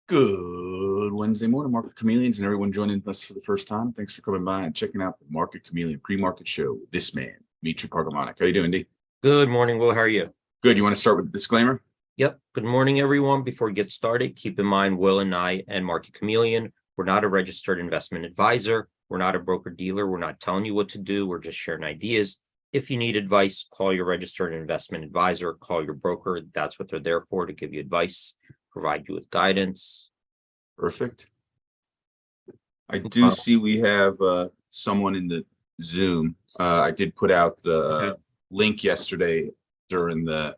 Good Wednesday morning, Market Chameleons, and everyone joining us for the first time. Thanks for coming by and checking out the Market Chameleon pre-market show with this man, Mitri Pargamonic. How you doing, D? Good morning, Will. How are you? Good. You want to start with the disclaimer? Yep. Good morning, everyone. Before we get started, keep in mind, Will and I and Market Chameleon, we're not a registered investment advisor. We're not a broker-dealer. We're not telling you what to do. We're just sharing ideas. If you need advice, call your registered investment advisor, call your broker. That's what they're there for, to give you advice, provide you with guidance. Perfect. I do see we have someone in the Zoom. I did put out the link yesterday during the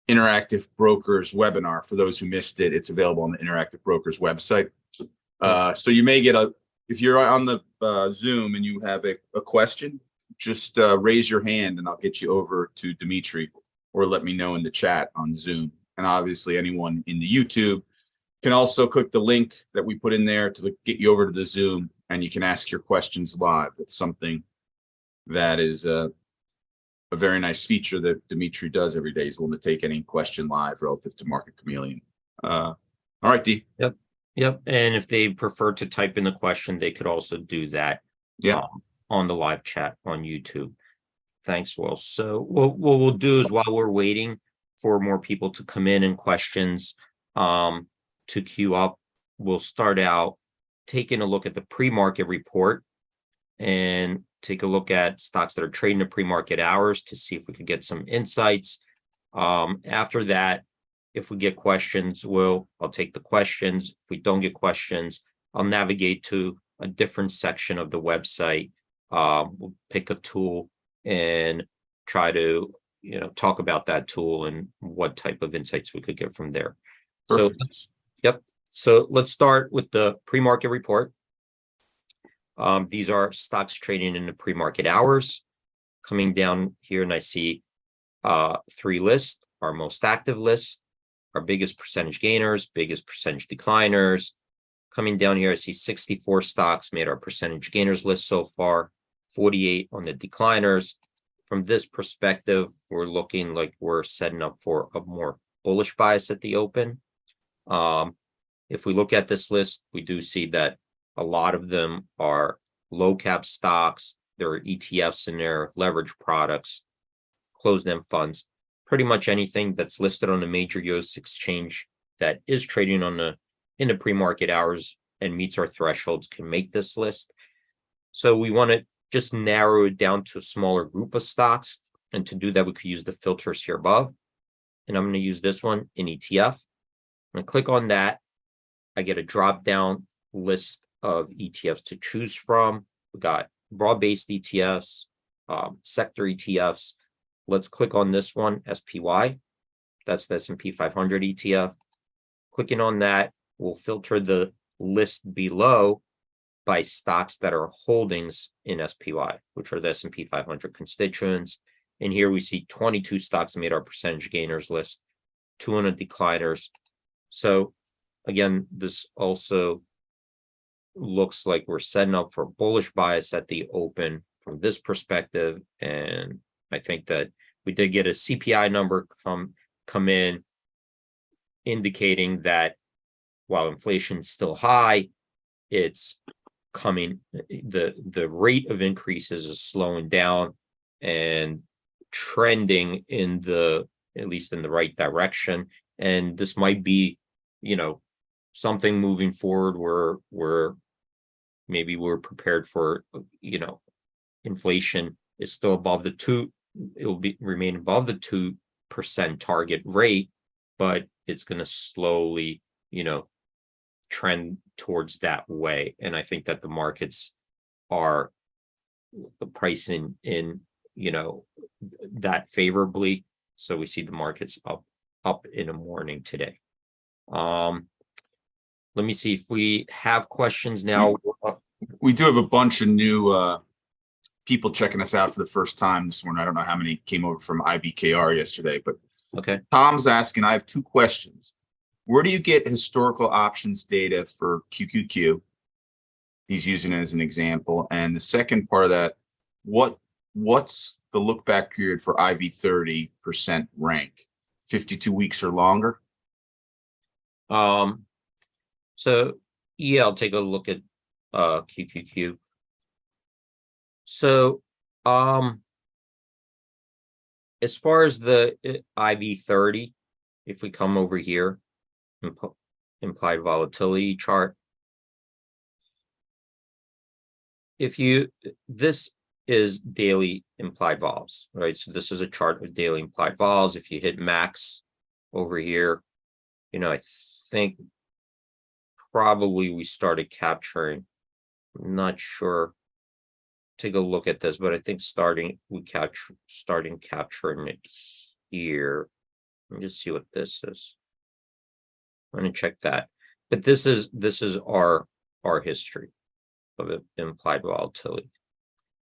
Interactive Brokers webinar. For those who missed it, it's available on the Interactive Brokers website. So you may get if you're on the Zoom and you have a question, just raise your hand and I'll get you over to Dimitri, or let me know in the chat on Zoom. And obviously anyone in the YouTube can also click the link that we put in there to get you over to the Zoom, and you can ask your questions live. That's something that is a very nice feature that Dimitri does every day. He's willing to take any question live relative to Market Chameleon. All right, D. Yep. And if they prefer to type in the question, they could also do that on the live chat on YouTube. Thanks, Will. So what we'll do is, while we're waiting for more people to come in and questions to queue up, we'll start out taking a look at the pre-market report and take a look at stocks that are trading at pre-market hours to see if we could get some insights. After that, if we get questions, I'll take the questions. If we don't get questions, I'll navigate to a different section of the website. We'll pick a tool and try to talk about that tool and what type of insights we could get from there. Perfect. So let's start with the pre-market report. These are stocks trading in the pre-market hours. Coming down here, and I see 3 lists: our most active list, our biggest percentage gainers, biggest percentage decliners. Coming down here, I see 64 stocks made our percentage gainers list so far, 48 on the decliners. From this perspective, we're looking like we're setting up for a more bullish bias at the open. If we look at this list, we do see that a lot of them are low cap stocks. There are ETFs in there, leverage products, closed-end funds. Pretty much anything that's listed on the major U.S. exchange that is trading in the pre-market hours and meets our thresholds can make this list. So we want to just narrow it down to a smaller group of stocks. And to do that, we could use the filters here above. And I'm going to use this one in ETF. I'm going to click on that. I get a drop-down list of ETFs to choose from. We got broad-based ETFs, sector ETFs. Let's click on this one, SPY. That's the S&P 500 ETF. Clicking on that will filter the list below by stocks that are holdings in SPY, which are the S&P 500 constituents. And here we see 22 stocks made our percentage gainers list, 200 decliners. So again, this also looks like we're setting up for bullish bias at the open from this perspective. And I think that we did get a CPI number come in, indicating that while inflation is still high, it's coming, the rate of increases is slowing down and trending at least in the right direction. And this might be, something moving forward where maybe we're prepared for, inflation is still above the 2, it will remain above the 2% target rate, but it's going to slowly, trend towards that way. And I think that the markets are pricing in, that favorably. So we see the markets up in the morning today. Let me see if we have questions now. We do have a bunch of new people checking us out for the first time this morning. I don't know how many came over from IBKR yesterday, but okay. Tom's asking, I have 2 questions. Where do you get historical options data for QQQ? He's using it as an example. And the second part of that, what's the look back period for IV 30% rank? 52 weeks or longer? So yeah, I'll take a look at QQQ. So as far as the IV30, if we come over here, implied volatility chart, this is daily implied vols, right? So this is a chart of daily implied vols. If you hit max over here, I think probably we started capturing. I'm not sure. Take a look at this, but I think starting capturing it here. Let me just see what this is. I'm gonna check that. But this is our history of implied volatility.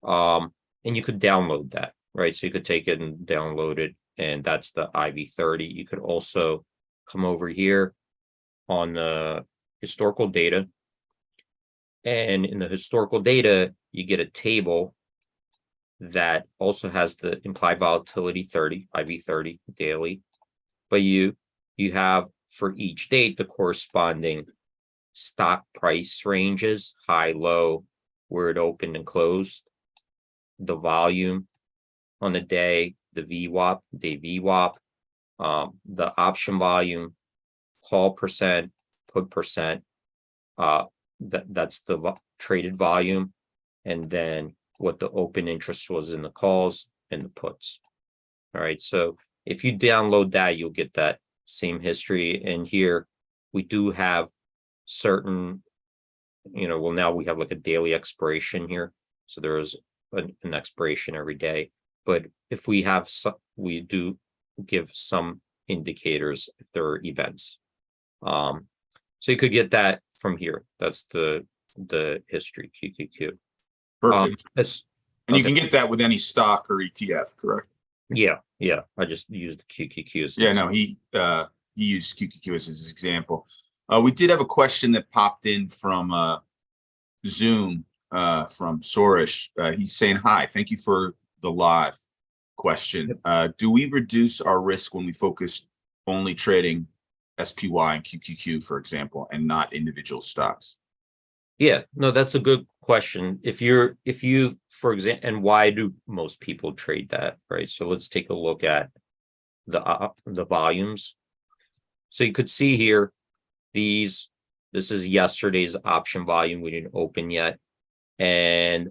And you could download that, right? So you could take it and download it, and that's the IV30. You could also come over here on the historical data. And in the historical data, you get a table that also has the implied volatility 30, IV30 daily. But you have for each date the corresponding stock price ranges, high, low, where it opened and closed, the volume on the day, the VWAP, day VWAP, the option volume, call percent, put percent, that's the traded volume, and then what the open interest was in the calls and the puts. All right, so if you download that, you'll get that same history. And here we do have certain, well, now we have like a daily expiration here. So there is an expiration every day. But if we have some, we do give some indicators if there are events. So you could get that from here. That's the history, QQQ. Perfect. And you okay. can get that with any stock or ETF, correct? Yeah. I just used the QQQ as he used QQQ as his example. We did have a question that popped in from Zoom from Sorish. He's saying, hi, thank you for the live question. Do we reduce our risk when we focus only trading SPY and QQQ, for example, and not individual stocks? Yeah, no, that's a good question. If you, for example, and why do most people trade that, right? So let's take a look at the volumes. So you could see here, this is yesterday's option volume. We didn't open yet. And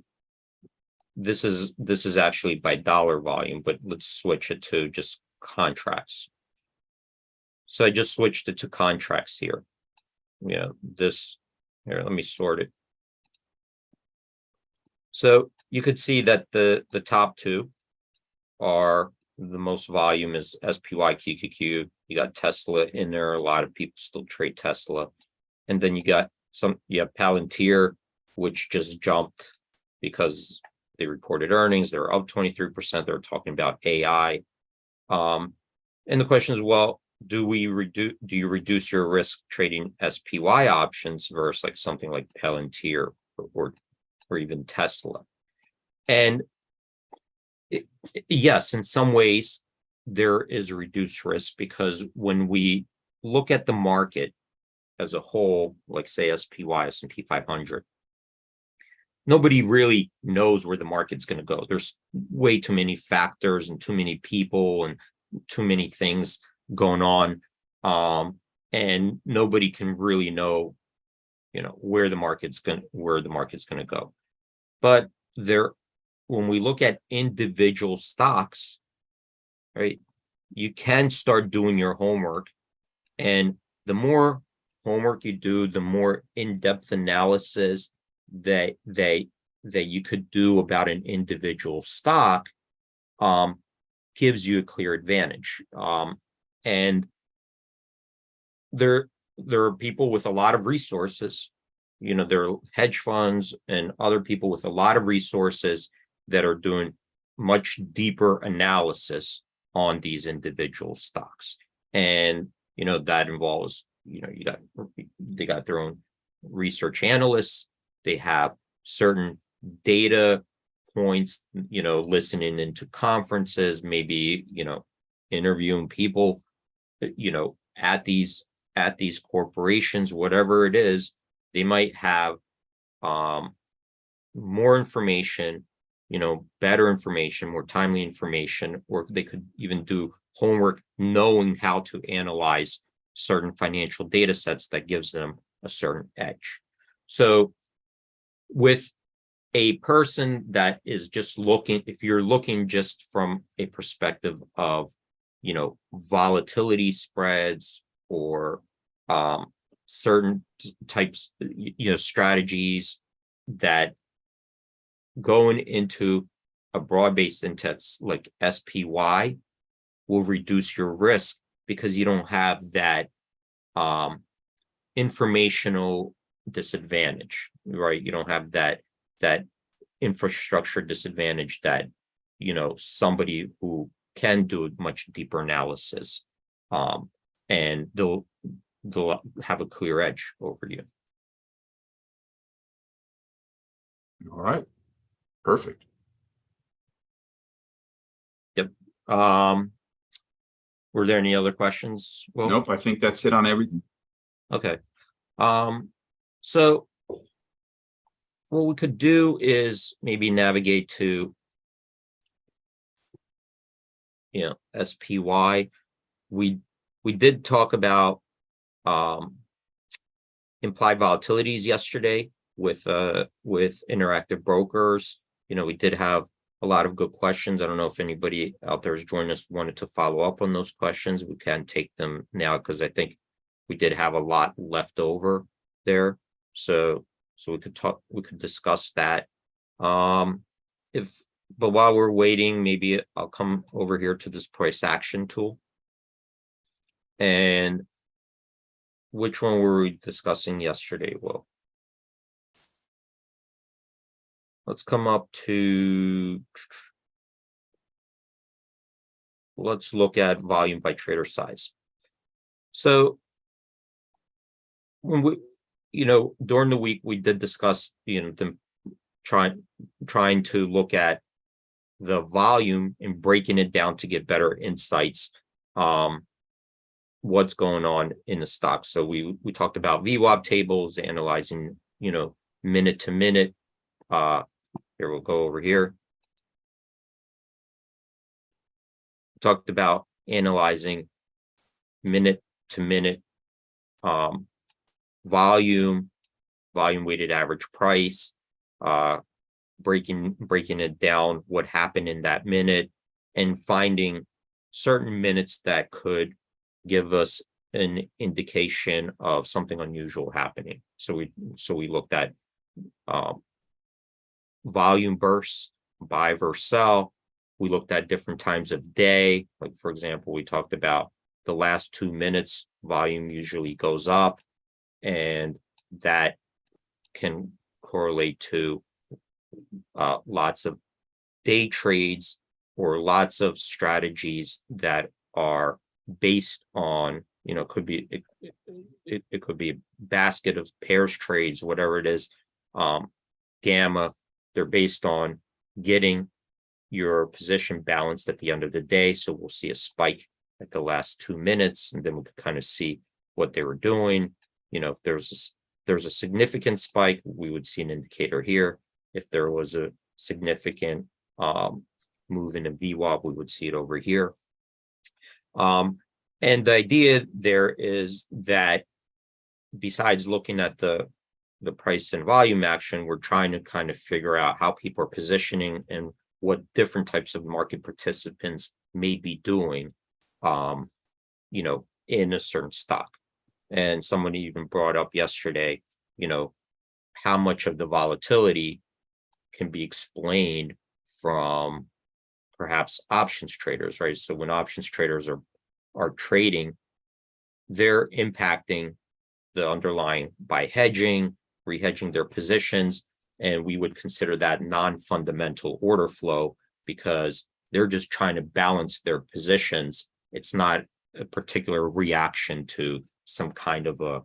this is actually by dollar volume, but let's switch it to just contracts. So I just switched it to contracts here. Here, let me sort it. So you could see that the top two are the most volume is SPY, QQQ. You got Tesla in there. A lot of people still trade Tesla. And then you have Palantir, which just jumped because they reported earnings. They're up 23%. They're talking about AI. And the question is, well, do you reduce your risk trading SPY options versus like something like Palantir or even Tesla? And yes, in some ways there is a reduced risk, because when we look at the market as a whole, like say SPY, S&P 500, nobody really knows where the market's going to go. There's way too many factors and too many people and too many things going on, and nobody can really know, where the market's going to go. But when we look at individual stocks, right, you can start doing your homework, and the more homework you do, the more in-depth analysis that you could do about an individual stock gives you a clear advantage. And there are people with a lot of resources, there are hedge funds and other people with a lot of resources that are doing much deeper analysis on these individual stocks. And, that involves, they got their own research analysts. They have certain data points, listening into conferences, maybe, interviewing people, at these at these corporations, whatever it is, they might have more information, better information, more timely information, or they could even do homework knowing how to analyze certain financial data sets that gives them a certain edge. So with a person that is just looking, if you're looking just from a perspective of, volatility spreads or certain types, strategies that going into a broad-based index like SPY will reduce your risk because you don't have that informational disadvantage, right? You don't have that infrastructure disadvantage that somebody who can do a much deeper analysis, and they'll have a clear edge over you. All right, perfect. Yep. Were there any other questions? Well, nope, I think that's it on everything. Okay. So what we could do is maybe navigate to, SPY. We did talk about implied volatilities yesterday with Interactive Brokers. We did have a lot of good questions. I don't know if anybody out there has joined us wanted to follow up on those questions. We can take them now because I think we did have a lot left over there. So we could discuss that. But while we're waiting, maybe I'll come over here to this price action tool. And which one were we discussing yesterday? Well, let's come up to, let's look at volume by trader size. So when we, during the week, we did discuss, them trying to look at the volume and breaking it down to get better insights, what's going on in the stock. So we talked about VWAP tables, analyzing, minute to minute. Here, we'll go over here. We talked about analyzing minute to minute volume weighted average price, breaking it down, what happened in that minute, and finding certain minutes that could give us an indication of something unusual happening. So we looked at volume bursts, buy versus sell. We looked at different times of day. Like, for example, we talked about the last 2 minutes, volume usually goes up, and that can correlate to lots of day trades or lots of strategies that are based on, it could be a basket of pairs trades, whatever it is, gamma. They're based on getting your position balanced at the end of the day. So we'll see a spike at the last 2 minutes, and then we could kind of see what they were doing. If there's a significant spike, we would see an indicator here. If there was a significant move in a VWAP, we would see it over here. And the idea there is that besides looking at the price and volume action, we're trying to kind of figure out how people are positioning and what different types of market participants may be doing, in a certain stock. And somebody even brought up yesterday, how much of the volatility can be explained from perhaps options traders, right? So when options traders are trading, they're impacting the underlying by hedging, rehedging their positions, and we would consider that non-fundamental order flow because they're just trying to balance their positions. It's not a particular reaction to some kind of a,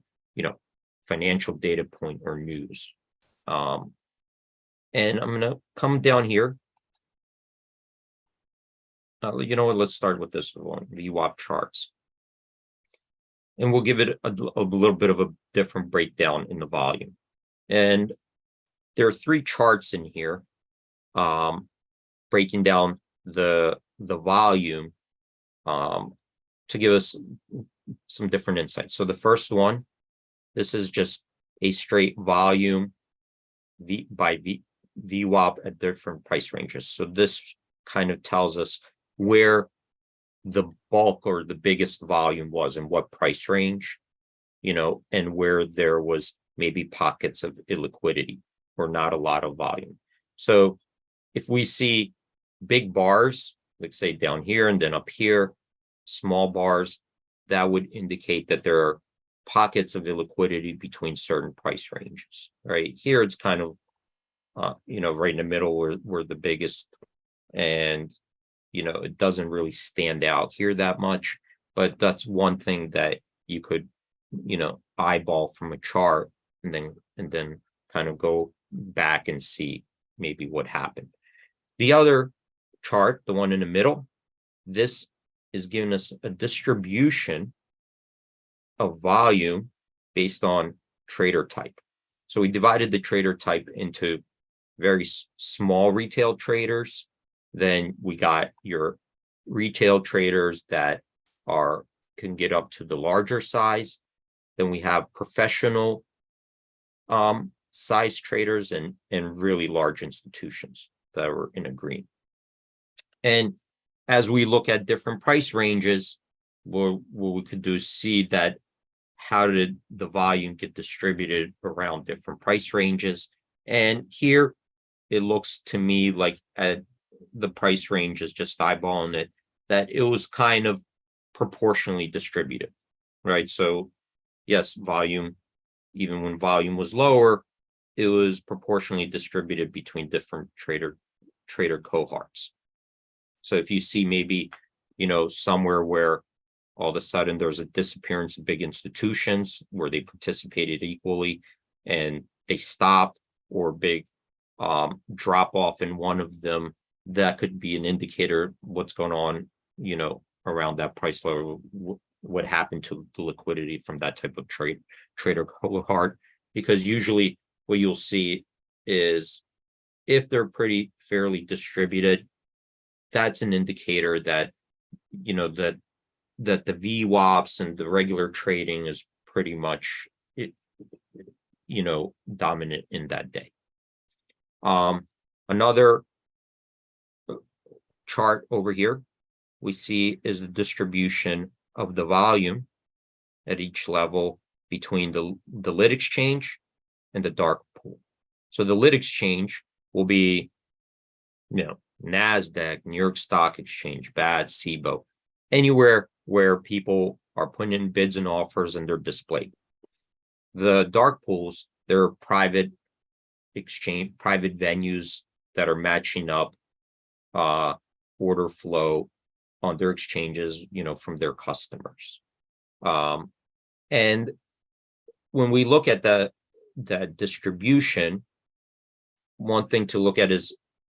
financial data point or news. And I'm going to come down here. You know what? Let's start with this one, VWAP charts. and we'll give it a little bit of a different breakdown in the volume. And there are 3 charts in here, breaking down the volume to give us some different insights. So the first one, this is just a straight volume VWAP at different price ranges. So this kind of tells us where the bulk or the biggest volume was in what price range, and where there was maybe pockets of illiquidity or not a lot of volume. So if we see big bars, like say down here and then up here, small bars, that would indicate that there are pockets of illiquidity between certain price ranges. Right here, it's kind of right in the middle where the biggest, and it doesn't really stand out here that much, but that's one thing that you could eyeball from a chart and then kind of go back and see maybe what happened. The other chart, the one in the middle, this is giving us a distribution of volume based on trader type. So we divided the trader type into very small retail traders. Then we got your retail traders that can get up to the larger size. Then we have professional size traders and really large institutions that were in a green. And as we look at different price ranges, what we could do is see that how did the volume get distributed around different price ranges. And here it looks to me like at the price range is just eyeballing it, that it was kind of proportionally distributed, right? So yes, volume, even when volume was lower, it was proportionally distributed between different trader cohorts. So if you see maybe, somewhere where all of a sudden there's a disappearance of big institutions where they participated equally and they stopped, or big drop off in one of them, that could be an indicator what's going on, around that price level, what happened to the liquidity from that type of trader cohort. Because usually what you'll see is if they're pretty fairly distributed, that's an indicator that, that the VWAPs and the regular trading is pretty much, dominant in that day. Another chart over here we see is the distribution of the volume at each level between the lit exchange and the dark pool. So the lit exchange will be, NASDAQ, New York Stock Exchange, BAT, SIBO, anywhere where people are putting in bids and offers and they're displayed. The dark pools, they're private exchange, private venues that are matching up order flow on their exchanges, from their customers. And when we look at that distribution, one thing to look at is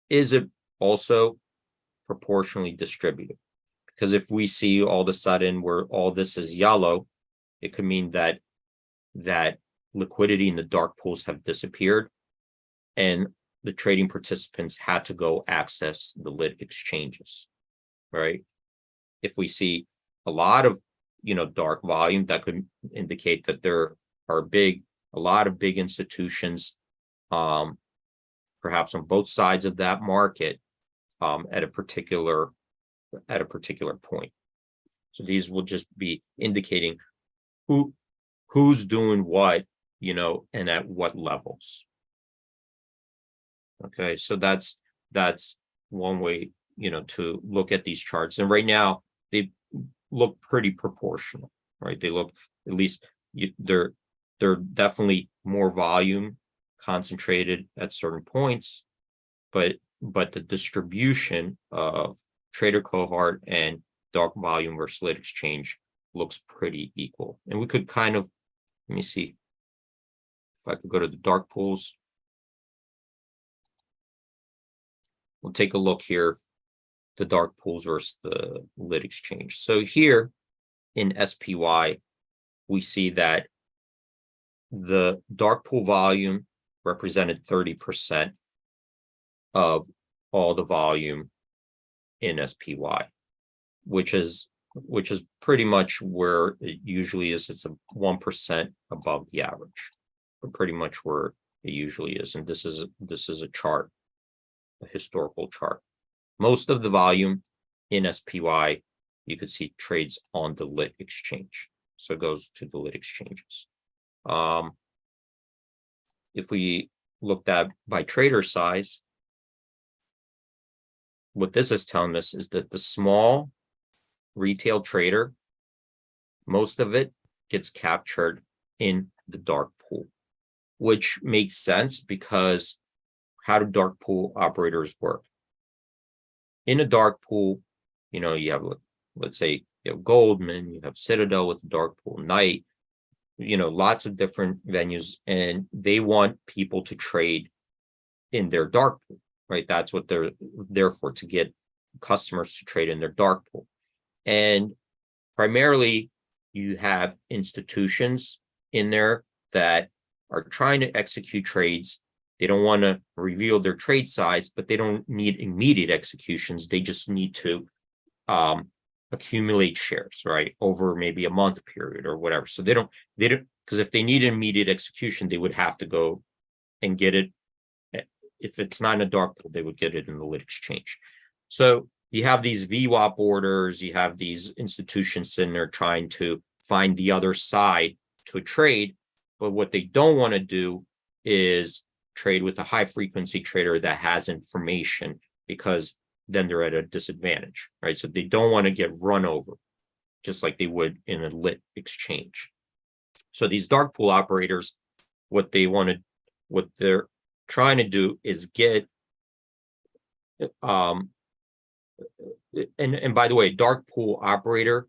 it also proportionally distributed? Because if we see all of a sudden where all this is yellow, it could mean that liquidity in the dark pools have disappeared and the trading participants had to go access the lit exchanges, right? If we see a lot of, dark volume, that could indicate that there are a lot of big institutions, perhaps on both sides of that market, at a particular point. So these will just be indicating who's doing what, and at what levels. Okay, so that's one way, to look at these charts. And right now they look pretty proportional, right? They look, at least they're definitely more volume concentrated at certain points, but the distribution of trader cohort and dark volume versus lit exchange looks pretty equal. And we could kind of, let me see if I could go to the dark pools. We'll take a look here, the dark pools versus the lit exchange. So here in SPY, we see that the dark pool volume represented 30% of all the volume in SPY, which is pretty much where it usually is. It's a 1% above the average, but pretty much where it usually is. And this is a chart, a historical chart. Most of the volume in SPY, you could see trades on the lit exchange. So it goes to the lit exchanges. If we looked at by trader size, what this is telling us is that the small retail trader, most of it gets captured in the dark pool, which makes sense because how do dark pool operators work? In a dark pool, you have, let's say, you have Goldman, you have Citadel with the dark pool, Knight, lots of different venues, and they want people to trade in their dark pool, right? That's what they're there for, to get customers to trade in their dark pool. And primarily, you have institutions in there that are trying to execute trades. They don't want to reveal their trade size, but they don't need immediate executions. They just need to accumulate shares, right, over maybe a month period or whatever. So they don't, because if they need immediate execution, they would have to go and get it. If it's not in a dark pool, they would get it in the lit exchange. So you have these VWAP orders, you have these institutions in there trying to find the other side to a trade. But what they don't want to do is trade with a high frequency trader that has information, because then they're at a disadvantage, right? So they don't want to get run over, just like they would in a lit exchange. So these dark pool operators, what they're trying to do is get, and by the way, dark pool operator,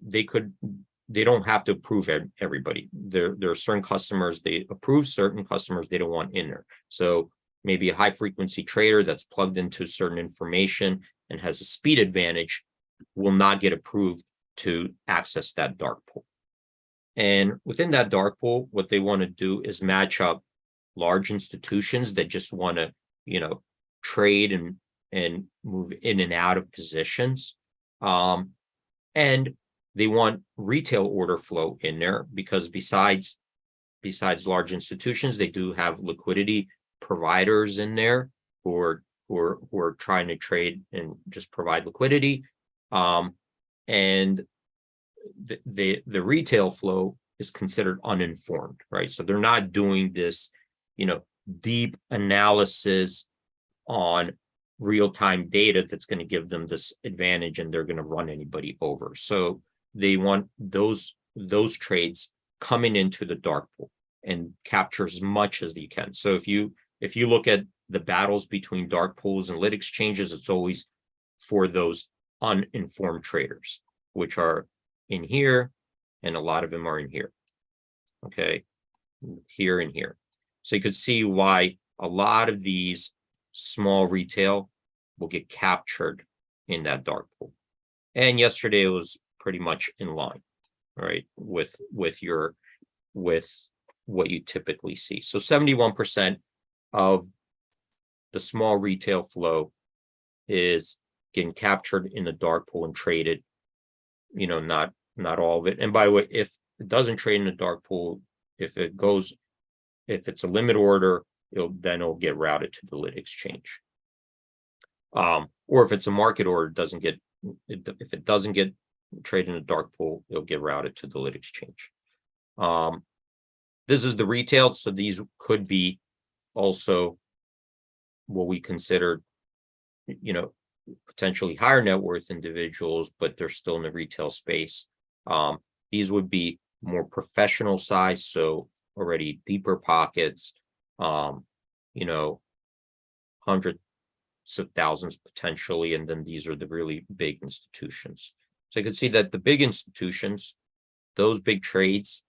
they don't have to approve everybody. There are certain customers they approve, certain customers they don't want in there. So maybe a high frequency trader that's plugged into certain information and has a speed advantage will not get approved to access that dark pool. And within that dark pool, what they want to do is match up large institutions that just want to, trade and move in and out of positions. And they want retail order flow in there, because besides large institutions, they do have liquidity providers in there who are trying to trade and just provide liquidity. And the retail flow is considered uninformed, right? So they're not doing this, deep analysis on real-time data that's going to give them this advantage, and they're going to run anybody over. So they want those trades coming into the dark pool and capture as much as you can. So if you look at the battles between dark pools and lit exchanges, it's always for those uninformed traders, which are in here, and a lot of them are in here. Okay, here and here. So you could see why a lot of these small retail will get captured in that dark pool. And yesterday it was pretty much in line, right, with what you typically see. So 71% of the small retail flow is getting captured in the dark pool and traded, not all of it. And by the way, if it doesn't trade in the dark pool, if it's a limit order, it'll get routed to the lit exchange. Or if it's a market order, if it doesn't get traded in the dark pool, it'll get routed to the lit exchange. This is the retail, so these could be also what we consider, potentially higher net worth individuals, but they're still in the retail space. These would be more professional size, so already deeper pockets, hundreds of thousands potentially, and then these are the really big institutions. So you can see that the big institutions, those big trades,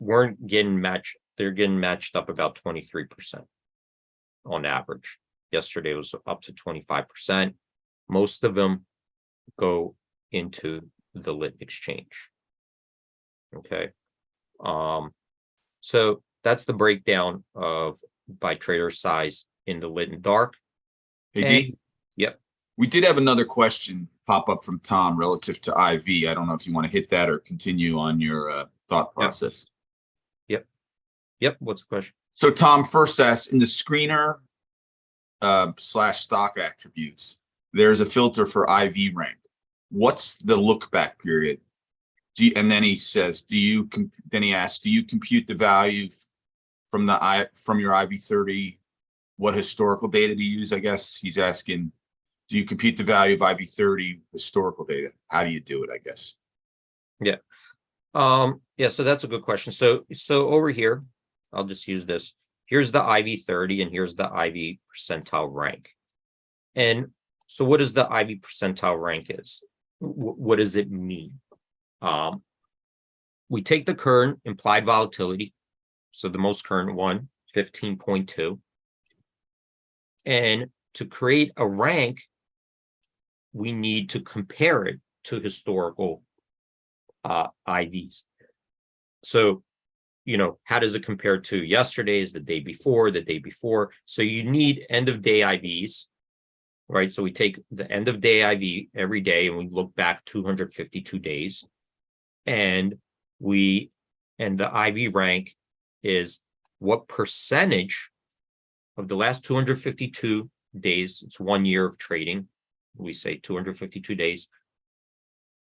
weren't getting matched. They're getting matched up about 23% on average. Yesterday was up to 25%. Most of them go into the lit exchange. Okay. So that's the breakdown of by trader size in the lit and dark. Hey, And, D, yep. we did have another question pop up from Tom relative to IV. I don't know if you want to hit that or continue on your thought process. Yep. What's the question? So Tom first asks, in the screener / stock attributes, there's a filter for IV rank. What's the look back period? And then he says, then he asks, do you compute the value from your IV30? What historical data do you use? I guess he's asking, do you compute the value of IV30 historical data? How do you do it, I guess? Yeah. Yeah, so that's a good question. So over here, I'll just use this. Here's the IV30 and here's the IV percentile rank. And so what does the IV percentile rank is? What does it mean? We take the current implied volatility, so the most current one, 15.2. And to create a rank, we need to compare it to historical IVs. So, how does it compare to yesterday's, the day before? So you need end of day IVs, right? So we take the end of day IV every day and we look back 252 days. And the IV rank is what percentage of the last 252 days, it's 1 year of trading, we say 252 days,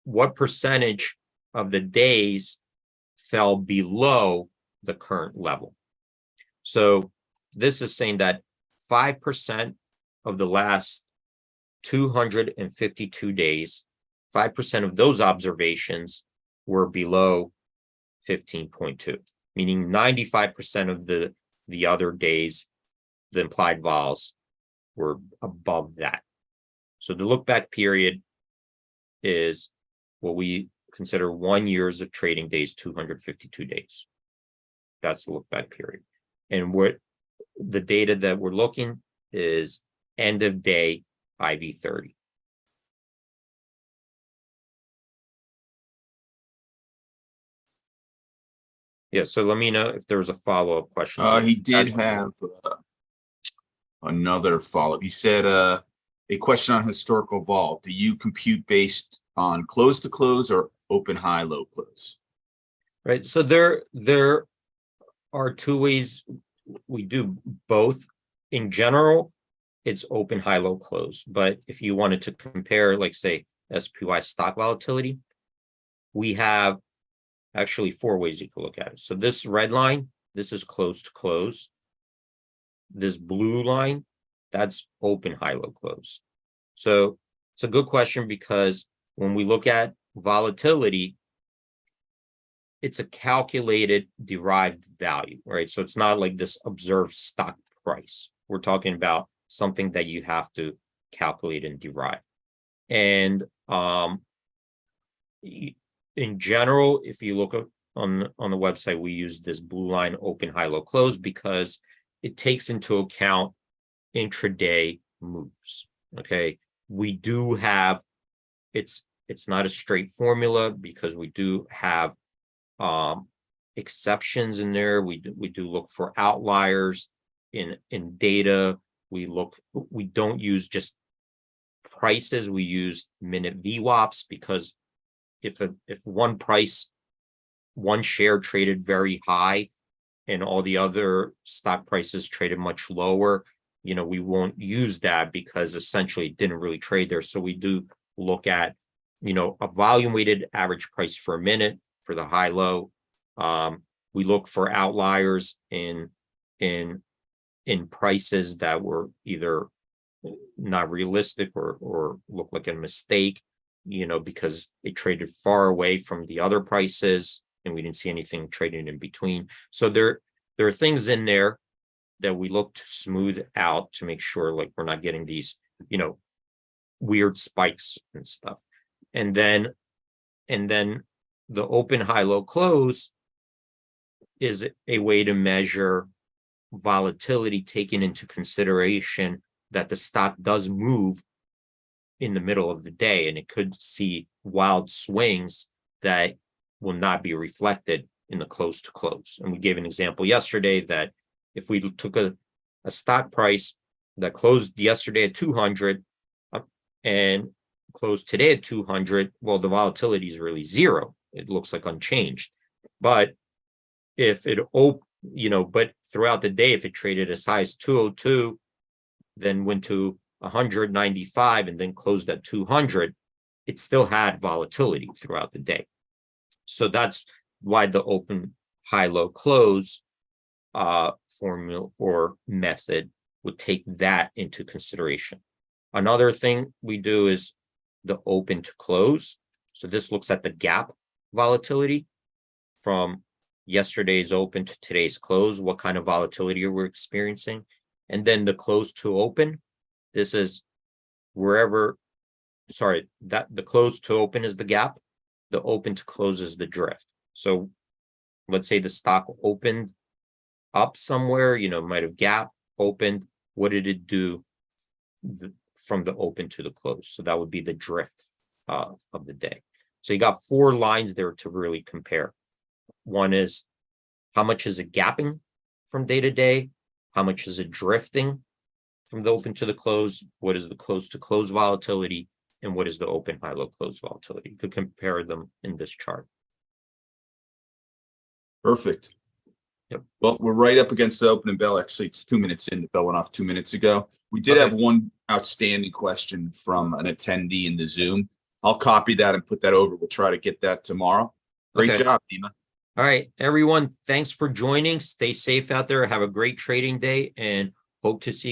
what percentage of the days fell below the current level? So this is saying that 5% of the last 252 days, 5% of those observations were below 15.2, meaning 95% of the other days, the implied vols were above that. So the look back period is what we consider 1 year of trading days, 252 days. That's the look back period. And what the data that we're looking is end of day IV30. Yeah, so let me know if there was a follow-up question. He did have another follow-up. He said a question on historical vol. Do you compute based on close to close or open high low close? Right. So there are two ways we do both. In general, it's open high low close. But if you wanted to compare, like say SPY stock volatility, we have actually 4 ways you can look at it. So this red line, this is close to close. This blue line, that's open high low close. So it's a good question because when we look at volatility, it's a calculated derived value, right? So it's not like this observed stock price. We're talking about something that you have to calculate and derive. And in general, if you look on the website, we use this blue line open high low close because it takes into account intraday moves. Okay, we do have it's not a straight formula because we do have exceptions in there. We do look for outliers in data. We don't use just prices. We use minute VWAPs because if one share traded very high and all the other stock prices traded much lower, we won't use that because essentially it didn't really trade there. So we do look at, a volume weighted average price for a minute for the high low. We look for outliers in prices that were either not realistic or look like a mistake, because it traded far away from the other prices and we didn't see anything trading in between. So there are things in there that we look to smooth out to make sure like we're not getting these, weird spikes and stuff. And then the open high low close is a way to measure volatility, taking into consideration that the stock does move in the middle of the day and it could see wild swings that will not be reflected in the close to close. And we gave an example yesterday that if we took a stock price that closed yesterday at 200 and closed today at 200, well, the volatility is really zero. It looks like unchanged. But if it but throughout the day, if it traded as high as 202, then went to 195 and then closed at 200, it still had volatility throughout the day. So that's why the open, high, low, close formula or method would take that into consideration. Another thing we do is the open to close. So this looks at the gap volatility from yesterday's open to today's close, what kind of volatility we're experiencing. And then the close to open, this is the close to open is the gap, the open to close is the drift. So let's say the stock opened up somewhere, might have gap opened. What did it do from the open to the close? So that would be the drift of the day. So you got 4 lines there to really compare. One is how much is it gapping from day to day? How much is it drifting from the open to the close? What is the close to close volatility? And what is the open, high, low, close volatility? You could compare them in this chart. Perfect. Yep. Well, we're right up against the opening bell. Actually, it's 2 minutes in. The bell went off 2 minutes ago. We did have one outstanding question from an attendee in the Zoom. I'll copy that and put that over. We'll try to get that tomorrow. Great job, Dima. All right, everyone. Thanks for joining. Stay safe out there. Have a great trading day and hope to see you